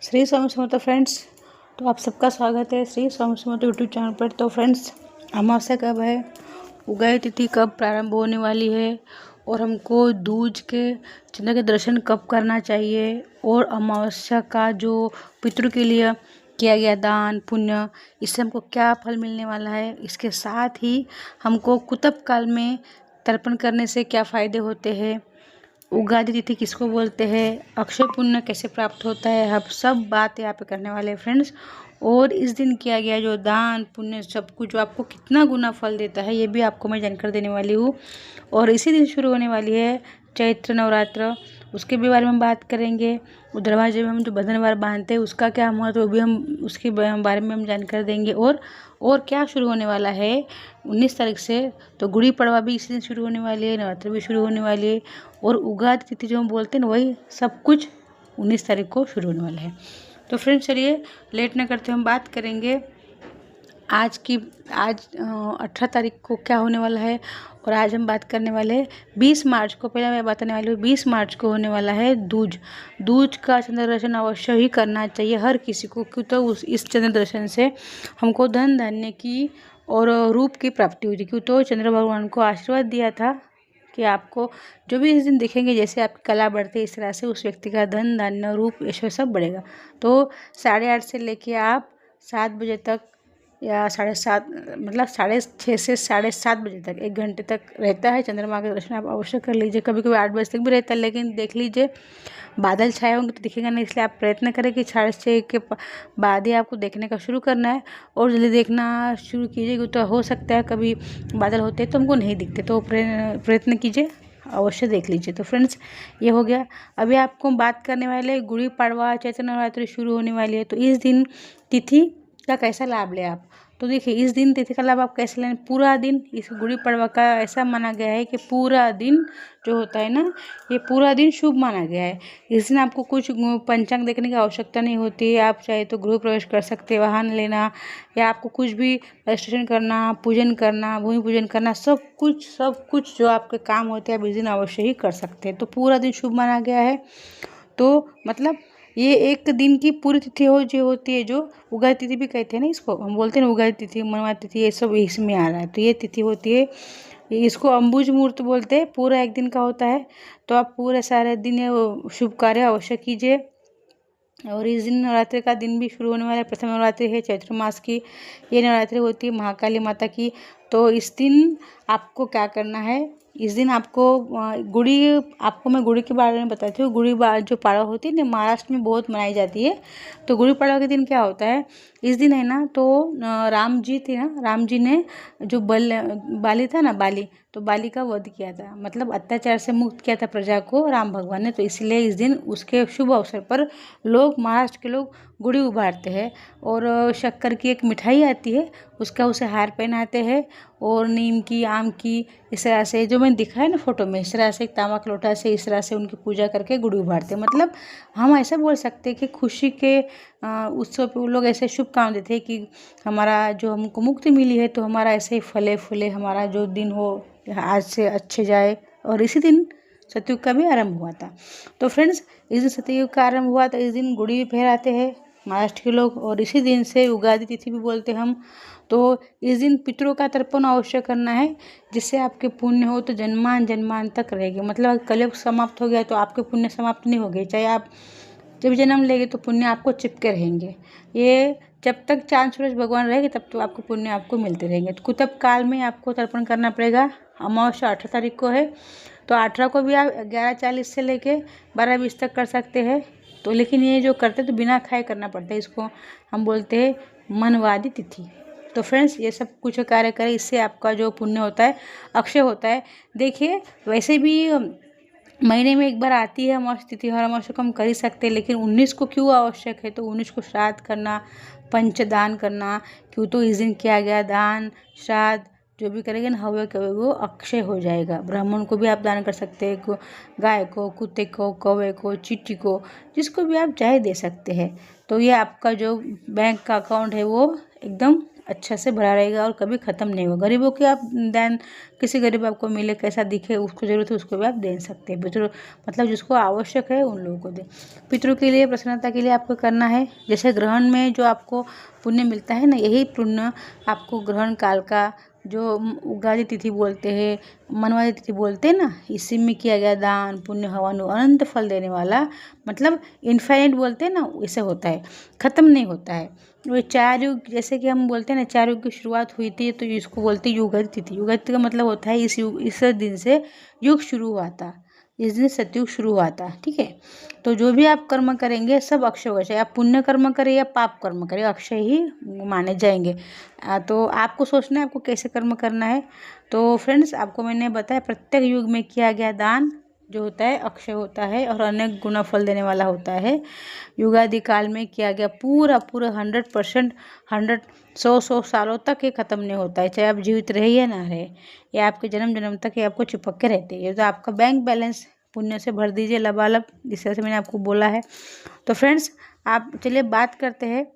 Shri Swami Samarth friends. तो आप सबका स्वागत है श्री स्वामी समर्थ यूट्यूब चैनल पर। तो फ्रेंड्स, अमावस्या कब है, उगाई तिथि कब प्रारंभ होने वाली है और हमको दूज के चंद्र के दर्शन कब करना चाहिए और अमावस्या का जो पितरों के लिए किया गया दान पुण्य, इससे हमको क्या फल मिलने वाला है, इसके साथ ही हमको कुतप काल में तर्पण करने से क्या फ़ायदे होते हैं, उगादि तिथि किसको बोलते हैं, अक्षय पुण्य कैसे प्राप्त होता है, हम सब बात यहाँ पे करने वाले हैं फ्रेंड्स। और इस दिन किया गया जो दान पुण्य सब कुछ जो आपको कितना गुना फल देता है ये भी आपको मैं जानकारी देने वाली हूँ। और इसी दिन शुरू होने वाली है चैत्र नवरात्र, उसके भी बारे में हम बात करेंगे। वो दरवाजे में हम जो बंधनवार बांधते हैं उसका क्या महत्व वो भी हम उसके बारे में हम जानकारी देंगे। और क्या शुरू होने वाला है 19 तारीख से, तो गुड़ी पड़वा भी इसी दिन शुरू होने वाली है, नवरात्र भी शुरू होने वाली है और उगादि तिथि जो हम बोलते हैं ना वही सब कुछ 19 तारीख को शुरू होने वाला है। तो फ्रेंड्स चलिए लेट न करते हम बात करेंगे आज 18 तारीख को क्या होने वाला है। और आज हम बात करने वाले हैं 20 मार्च को, पहले मैं बताने वाली हूँ 20 मार्च को होने वाला है दूज का चंद्र दर्शन अवश्य ही करना चाहिए हर किसी को, क्यों तो इस चंद्र दर्शन से हमको धन धान्य की और रूप की प्राप्ति हुई थी। क्यों तो चंद्र भगवान को आशीर्वाद दिया था कि आपको जो भी इस दिन दिखेंगे, जैसे आपकी कला बढ़ती है इस तरह से उस व्यक्ति का धन धान्य रूप ऐश्वर्य सब बढ़ेगा। तो 8:30 से लेके आप 7 बजे तक या 7:30 मतलब 6:30 से 7:30 बजे तक 1 घंटे तक रहता है चंद्रमा का दर्शन, आप अवश्य कर लीजिए। कभी कभी 8 बजे तक भी रहता है, लेकिन देख लीजिए बादल छाए होंगे तो दिखेगा नहीं, इसलिए आप प्रयत्न करें कि 6:30 के बाद ही आपको देखने का शुरू करना है और जल्दी देखना शुरू कीजिए। तो हो सकता है कभी बादल होते हैं तो हमको नहीं दिखते, तो प्रयत्न कीजिए, अवश्य देख लीजिए। तो फ्रेंड्स ये हो गया। अभी आपको बात करने वाले गुड़ी पड़वा चैत्र नवरात्रि शुरू होने वाली है, तो इस दिन तिथि का कैसा लाभ लें आप। तो देखिए इस दिन तिथि का लाभ आप कैसे लें, पूरा दिन इस गुड़ी पड़वा का ऐसा माना गया है कि पूरा दिन जो होता है ना ये पूरा दिन शुभ माना गया है। इस दिन आपको कुछ पंचांग देखने की आवश्यकता नहीं होती है, आप चाहे तो गृह प्रवेश कर सकते हैं, वाहन लेना या आपको कुछ भी रजिस्ट्रेशन करना, पूजन करना, भूमि पूजन करना, सब कुछ जो आपके काम होते हैं आप इस दिन अवश्य ही कर सकते हैं। तो पूरा दिन शुभ माना गया है। तो मतलब ये एक दिन की पूरी तिथि जो होती है, जो उगादि तिथि भी कहते हैं ना, इसको हम बोलते हैं ना उगादि तिथि मनवा तिथि, ये सब इसमें आ रहा है। तो ये तिथि होती है, इसको अम्बुज मुहूर्त बोलते हैं, पूरा एक दिन का होता है। तो आप पूरे सारे दिन ये शुभ कार्य अवश्य कीजिए। और इस दिन नवरात्रि का दिन भी शुरू होने वाला है। प्रथम नवरात्रि है चैत्र मास की, ये नवरात्रि होती है महाकाली माता की। तो इस दिन आपको क्या करना है, इस दिन आपको आपको मैं गुड़ी के बारे में बताती हूँ। गुड़ी जो पाड़वा होती है ना महाराष्ट्र में बहुत मनाई जाती है। तो गुड़ी पाड़वा के दिन क्या होता है, इस दिन है ना तो राम जी थे ना, राम जी ने जो बाली था ना तो बाली का वध किया था, मतलब अत्याचार से मुक्त किया था प्रजा को राम भगवान ने। तो इसलिए इस दिन उसके शुभ अवसर पर महाराष्ट्र के लोग गुड़ी उभारते हैं और शक्कर की एक मिठाई आती है उसका उसे हार पहनाते हैं और नीम की आम की इस तरह से जो मैंने दिखा है ना फोटो में, इस तरह से एक तांबा का लोटा से इस तरह से उनकी पूजा करके गुड़ी उभारते हैं। मतलब हम ऐसा बोल सकते हैं कि खुशी के उत्सव पे वो लोग ऐसे शुभ काम देते हैं कि हमारा जो हमको मुक्ति मिली है तो हमारा ऐसे ही फले फूले हमारा जो दिन हो आज से अच्छे जाए। और इसी दिन सतयुग का भी आरंभ हुआ था। तो फ्रेंड्स इस दिन सतयुग का आरंभ हुआ था, इस दिन गुड़ी फहराते हैं महाराष्ट्र के लोग और इसी दिन से उगादि तिथि भी बोलते हैं हम। तो इस दिन पितरों का तर्पण अवश्य करना है, जिससे आपके पुण्य हो तो जन्मान जन्मान तक रहेंगे। मतलब कलयुग समाप्त हो गया तो आपके पुण्य समाप्त नहीं हो गए, चाहे आप जब जन्म लेंगे तो पुण्य आपको चिपके रहेंगे। ये जब तक चांद सूरज भगवान रहेंगे तब तो आपको पुण्य आपको मिलते रहेंगे। तो कुतप काल में आपको तर्पण करना पड़ेगा। अमावस्या 18 तारीख को है, तो 18 को भी आप 11:40 से लेके 12:20 तक कर सकते हैं। तो लेकिन ये जो करते तो बिना खाए करना पड़ता है, इसको हम बोलते हैं मनवादी तिथि। तो फ्रेंड्स ये सब कुछ कार्य करें, इससे आपका जो पुण्य होता है अक्षय होता है। देखिए वैसे भी महीने में एक बार आती है अमावस्या तिथि, हर अमावस्या को हम कर ही सकते हैं, लेकिन 19 को क्यों आवश्यक है, तो 19 को श्राद्ध करना, पंचदान करना, क्यों तो इस दिन किया गया दान श्राद्ध जो भी करेंगे ना हव्य कव्य वो अक्षय हो जाएगा। ब्राह्मण को भी आप दान कर सकते हैं, गाय को, कुत्ते को, कौवे को, चींटी को, जिसको भी आप चाहे दे सकते हैं। तो ये आपका जो बैंक का अकाउंट है वो एकदम अच्छा से भरा रहेगा और कभी ख़त्म नहीं होगा। गरीबों की आप दान, किसी गरीब आपको मिले, कैसा दिखे, उसको ज़रूरत है उसको भी आप दे सकते हैं। पितरों मतलब जिसको आवश्यक है उन लोगों को दें। पितरों के लिए प्रसन्नता के लिए आपको करना है, जैसे ग्रहण में जो आपको पुण्य मिलता है ना, यही पुण्य आपको ग्रहण काल का जो उगादी तिथि बोलते हैं, मनवादी तिथि बोलते हैं ना, इसी में किया गया दान पुण्य हवन अनंत फल देने वाला, मतलब इनफाइनाइट बोलते हैं ना, ऐसे होता है, ख़त्म नहीं होता है। वो 4 युग, जैसे कि हम बोलते हैं ना 4 युग की शुरुआत हुई थी, तो इसको बोलते हैं युगादि तिथि। युगादि तिथि का मतलब होता है इस दिन से युग शुरू हुआ था, इस दिन सतयुग शुरू हुआ था। ठीक है, तो जो भी आप कर्म करेंगे सब अक्षय होगा, चाहे आप पुण्य कर्म करें या पाप कर्म करें, अक्षय ही माने जाएंगे। तो आपको सोचना है आपको कैसे कर्म करना है। तो फ्रेंड्स, आपको मैंने बताया प्रत्येक युग में किया गया दान जो होता है अक्षय होता है और अनेक गुना फल देने वाला होता है। युगादि काल में किया गया पूरा 100%, 100 सालों तक ये ख़त्म नहीं होता है, चाहे आप जीवित रहे या ना रहे, ये आपके जन्म जन्म तक ये आपको चिपक के रहते हैं। ये तो आपका बैंक बैलेंस पुण्य से भर दीजिए लबालब, जिस तरह से मैंने आपको बोला है। तो फ्रेंड्स, आप चलिए बात करते हैं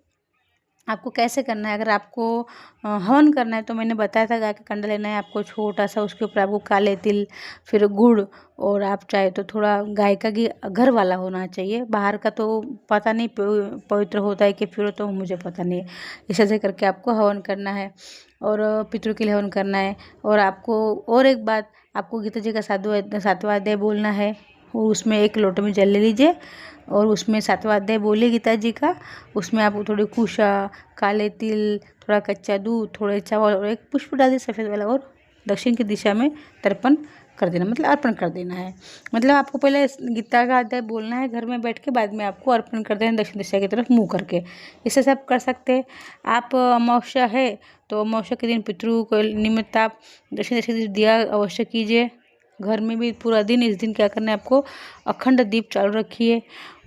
आपको कैसे करना है। अगर आपको हवन करना है तो मैंने बताया था गाय का कंडा लेना है आपको छोटा सा, उसके ऊपर आपको काले तिल, फिर गुड़, और आप चाहे तो थोड़ा गाय का घी घर वाला होना चाहिए, बाहर का तो पता नहीं पवित्र होता है कि फिर, तो मुझे पता नहीं है। इस ऐसे करके आपको हवन करना है और पितरों के लिए हवन करना है। और आपको और एक बात, आपको गीता जी का 7वां अध्याय बोलना है, और उसमें एक लोटे में जल ले लीजिए और उसमें 7वां अध्याय बोलिए गीता जी का। उसमें आप थोड़ी कुशा, काले तिल, थोड़ा कच्चा दूध, थोड़े चावल और एक पुष्प डाल दिए सफ़ेद वाला, और दक्षिण की दिशा में तर्पण कर देना, मतलब अर्पण कर देना है। मतलब आपको पहले गीता का अध्याय बोलना है घर में बैठ के, बाद में आपको अर्पण कर देना दक्षिण दिशा की तरफ मुँह करके। इससे सब कर सकते हैं आप। अमावस्या है तो अमावस्या के दिन पितरों को निमित्त आप दक्षिण दिशा की दिया अवश्य कीजिए। घर में भी पूरा दिन, इस दिन क्या करना है आपको, अखंड दीप चालू रखिए।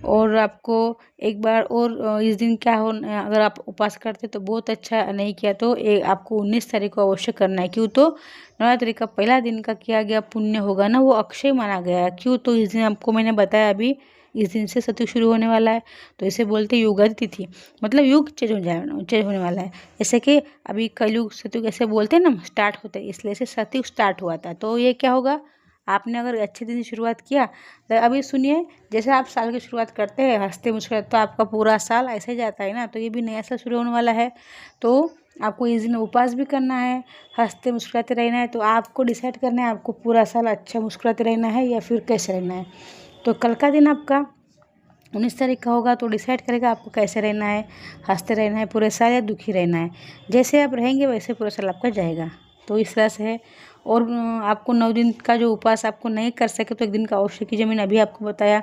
और आपको एक बार और इस दिन क्या हो, अगर आप उपवास करते तो बहुत अच्छा, नहीं किया तो आपको 19 तारीख को अवश्य करना है। क्यों, तो नवरात्रि का पहला दिन का किया गया पुण्य होगा ना, वो अक्षय माना गया है। क्यों, तो इस दिन आपको मैंने बताया अभी, इस दिन से सतयुग शुरू होने वाला है, तो इसे बोलते हैं युगादि तिथि, मतलब युग चेंज होने वाला है। जैसे कि अभी कलयुग सतयुग ऐसे बोलते हैं ना, स्टार्ट होता है, इसलिए से सतयुग स्टार्ट हुआ था। तो ये क्या होगा, आपने अगर अच्छे दिन शुरुआत किया तो अभी सुनिए, जैसे आप साल की शुरुआत करते हैं हंसते मुस्कुराते, तो आपका पूरा साल ऐसे ही जाता है ना, तो ये भी नया साल शुरू होने वाला है। तो आपको इस दिन उपवास भी करना है, हंसते मुस्कुराते रहना है। तो आपको डिसाइड करना है आपको पूरा साल अच्छा मुस्कुराते रहना है या फिर कैसे रहना है। तो कल का दिन आपका 19 तारीख का होगा, तो डिसाइड करेगा आपको कैसे रहना है, हंसते रहना है पूरे साल या दुखी रहना है। जैसे आप रहेंगे वैसे पूरा साल आपका जाएगा। तो इस तरह से है। और आपको 9 दिन का जो उपवास आपको नहीं कर सके तो 1 दिन का अवश्य कीजिए, मैंने अभी आपको बताया।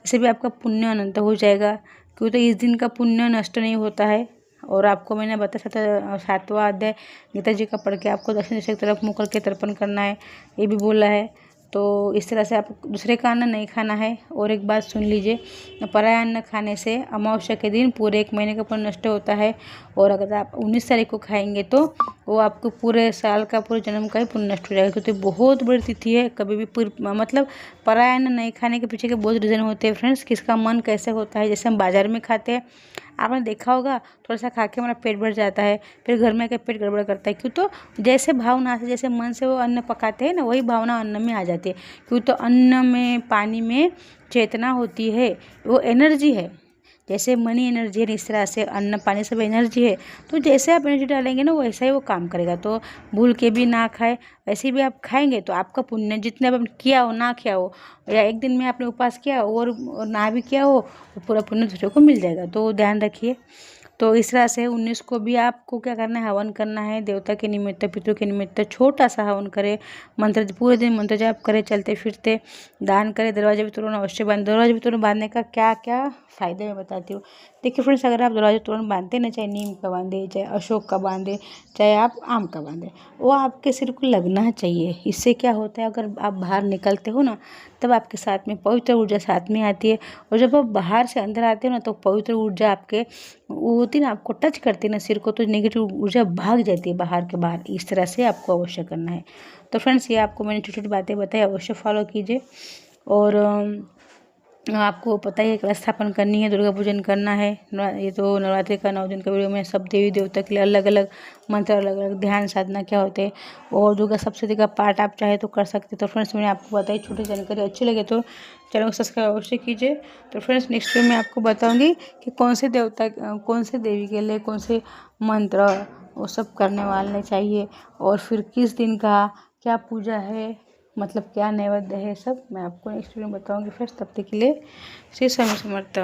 इससे भी आपका पुण्य अनंत हो जाएगा, क्यों, तो इस दिन का पुण्य नष्ट नहीं होता है। और आपको मैंने बताया 7वां अध्याय गीता जी का पढ़ के आपको दक्षिण दिशा की तरफ मुँह करके तर्पण करना है, ये भी बोला है। तो इस तरह से आप दूसरे का अन्न नहीं खाना है। और एक बात सुन लीजिए, पराया अन्न खाने से अमावस्या के दिन पूरे 1 महीने का पुण्य नष्ट होता है। और अगर आप 19 तारीख को खाएंगे तो वो आपको पूरे साल का, पूरे जन्म का ही पुण्य नष्ट हो जाएगा, क्योंकि बहुत बड़ी तिथि है। कभी भी मतलब पराया अन्न नहीं खाने के पीछे के बहुत रीज़न होते हैं फ्रेंड्स। किसका मन कैसे होता है, जैसे हम बाज़ार में खाते हैं, आपने देखा होगा, थोड़ा सा खा के हमारा पेट भर जाता है, फिर घर में आके पेट गड़बड़ करता है। क्यों, तो जैसे भावना से, जैसे मन से वो अन्न पकाते हैं ना, वही भावना अन्न में आ जाती है। क्यों, तो अन्न में, पानी में चेतना होती है, वो एनर्जी है। जैसे मनी एनर्जी है, इस तरह से अन्न पानी सब एनर्जी है। तो जैसे आप एनर्जी डालेंगे ना, वैसा ही वो काम करेगा। तो भूल के भी ना खाए, वैसे भी आप खाएंगे तो आपका पुण्य जितने आप किया हो, ना किया हो, या 1 दिन में आपने उपवास किया और ना भी किया हो, वो पूरा पुण्य दूसरे को मिल जाएगा। तो ध्यान रखिए। तो इस तरह से 19 को भी आपको क्या करना है, हवन करना है देवता के निमित्त, पितरों के निमित्त छोटा सा हवन करें, मंत्र पूरे दिन मंत्र जाप करें, चलते फिरते दान करें, दरवाजे भी तोरण अवश्य बांध। दरवाजे भी तोरण बांधने का क्या क्या फ़ायदे मैं बताती हूँ। देखिए फ्रेंड्स, अगर आप दरवाजे तोरण बांधते ना, चाहे नीम का बांधे, चाहे अशोक का बांधे, चाहे आप आम का बांधे, वो आपके सिर को लगना चाहिए। इससे क्या होता है, अगर आप बाहर निकलते हो ना, तब आपके साथ में पवित्र ऊर्जा साथ में आती है। और जब आप बाहर से अंदर आते हो ना, तो पवित्र ऊर्जा आपके वो होती है ना, आपको टच करती है ना सिर को, तो नेगेटिव ऊर्जा भाग जाती है बाहर के बाहर। इस तरह से आपको अवश्य करना है। तो फ्रेंड्स, ये आपको मैंने छोटी छोटी बातें बताई, अवश्य फॉलो कीजिए। और आपको पता ही है कलश स्थापन करनी है, दुर्गा पूजन करना है। ये तो नवरात्रि का 9 दिन का वीडियो में सब देवी देवता के लिए अलग अलग मंत्र, अलग अलग ध्यान साधना क्या होते हैं और दुर्गा सप्तशती का पाठ आप चाहे तो कर सकते। तो फ्रेंड्स मैंने आपको बताई, छोटी जानकारी अच्छी लगे तो चैनल को सब्सक्राइब अवश्य कीजिए। तो फ्रेंड्स नेक्स्ट वीडियो में आपको बताऊँगी कि कौन से देवता, कौन से देवी के लिए कौन से मंत्र वो सब करने वाले चाहिए और फिर किस दिन का क्या पूजा है, मतलब क्या नैवेद्य है, सब मैं आपको नेक्स्ट वीडियो में बताऊंगी। फ्रेंड्स तब तक के लिए श्री स्वामी समर्थ।